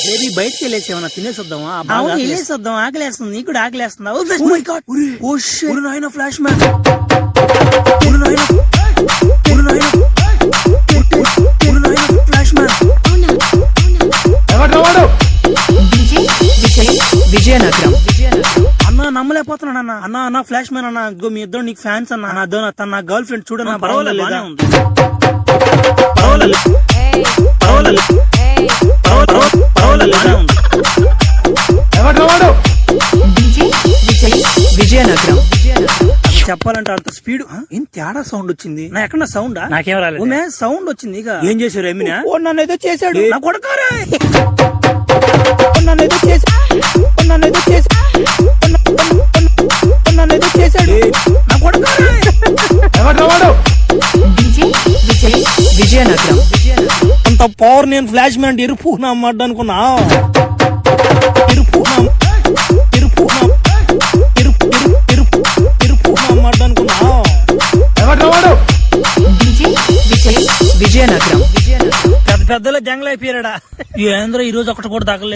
Baby బయటకి వెళ్ళేసి ఏమన్నా తినేసి వద్దామా? అవును వెళ్ళేసి వద్దాం, ఆకలేస్తుంది. నీకు కూడా ఆకలేస్తుందా? Flash man flash man Vizianagaram. అన్నా నమ్మలేకపోతున్నాను అన్న. అన్న అన్న ఫ్లాష్ మ్యాన్ అన్న, ఇదిగో మీ ఇద్దరు నీకు ఫ్యాన్స్ అన్న. తన నా గర్ల్ ఫ్రెండ్ చూడన్నా. పర్వాలేదు విజయనగరం. చెప్పాలంటే అంత స్పీడ్ ఏం తేడా సౌండ్ వచ్చింది. నా ఎక్కడ సౌండ్ నాకేం రాలేదు. సౌండ్ వచ్చింది. ఇక ఏం చేశారు ఎమినా? నన్ను ఏదో చేశాడు నా కొడకారా. విజయనగరం. అంత పవర్ నేను ఫ్లాష్ మ్యాన్ ఎరుపు నా అమ్మాడు అనుకున్నా. ఎరుపు అమ్మాడు అనుకున్నా. విజయనగరం. పెద్ద పెద్దలో జంగల్ అయిపోయాడా? ఏంద్ర ఈ రోజు ఒకటి కూడా తగలేదు.